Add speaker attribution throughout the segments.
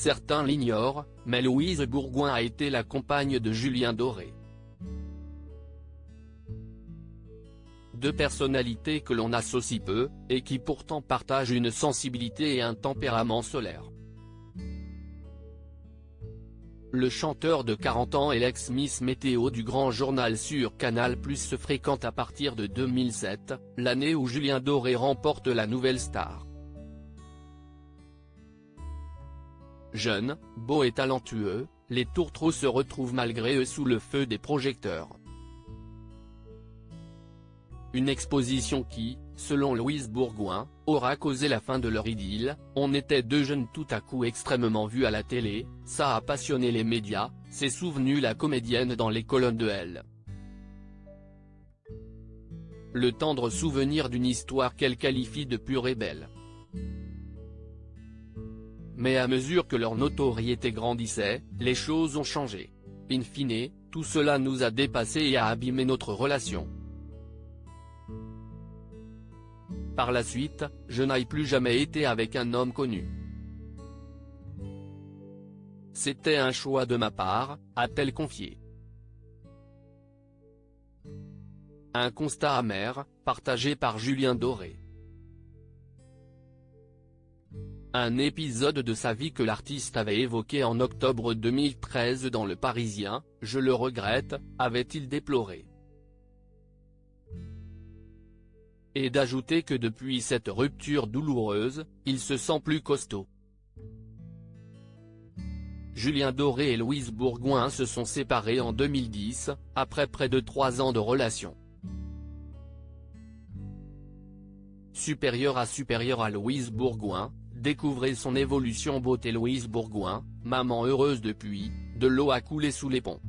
Speaker 1: Certains l'ignorent, mais Louise Bourgoin a été la compagne de Julien Doré. Deux personnalités que l'on associe peu, et qui pourtant partagent une sensibilité et un tempérament solaire. Le chanteur de 40 ans et l'ex-Miss Météo du Grand Journal sur Canal+ se fréquentent à partir de 2007, l'année où Julien Doré remporte la Nouvelle Star. Jeunes, beaux et talentueux, les tourtereaux se retrouvent malgré eux sous le feu des projecteurs. Une exposition qui, selon Louise Bourgoin, aura causé la fin de leur idylle. On était deux jeunes tout à coup extrêmement vus à la télé, ça a passionné les médias, s'est souvenue la comédienne dans les colonnes de Elle. Le tendre souvenir d'une histoire qu'elle qualifie de pure et belle. Mais à mesure que leur notoriété grandissait, les choses ont changé. In fine, tout cela nous a dépassés et a abîmé notre relation. Par la suite, je n'ai plus jamais été avec un homme connu. C'était un choix de ma part, a-t-elle confié. Un constat amer, partagé par Julien Doré. Un épisode de sa vie que l'artiste avait évoqué en octobre 2013 dans Le Parisien, « Je le regrette », avait-il déploré. Et d'ajouter que depuis cette rupture douloureuse, il se sent plus costaud. Julien Doré et Louise Bourgoin se sont séparés en 2010, après près de 3 ans de relation. Supérieure à Louise Bourgoin, découvrez son évolution beauté. Louise Bourgoin, maman heureuse depuis, de l'eau a coulé sous les ponts.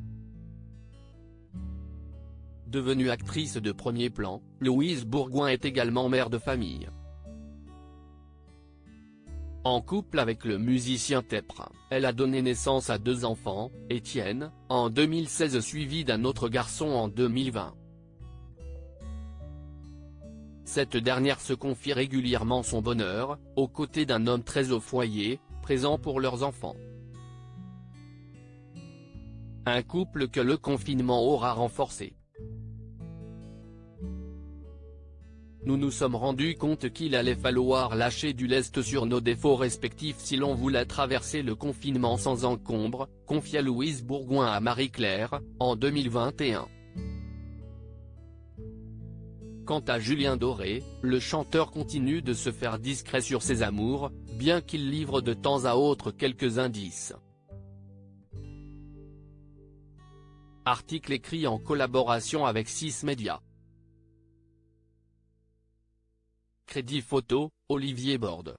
Speaker 1: Devenue actrice de premier plan, Louise Bourgoin est également mère de famille. En couple avec le musicien Tepra, elle a donné naissance à 2 enfants, Étienne, en 2016 suivi d'un autre garçon en 2020. Cette dernière se confie régulièrement son bonheur, aux côtés d'un homme très au foyer, présent pour leurs enfants. Un couple que le confinement aura renforcé. Nous nous sommes rendus compte qu'il allait falloir lâcher du lest sur nos défauts respectifs si l'on voulait traverser le confinement sans encombre, confia Louise Bourgoin à Marie-Claire, en 2021. Quant à Julien Doré, le chanteur continue de se faire discret sur ses amours, bien qu'il livre de temps à autre quelques indices. Article écrit en collaboration avec 6 médias. Crédit photo, Olivier Borde.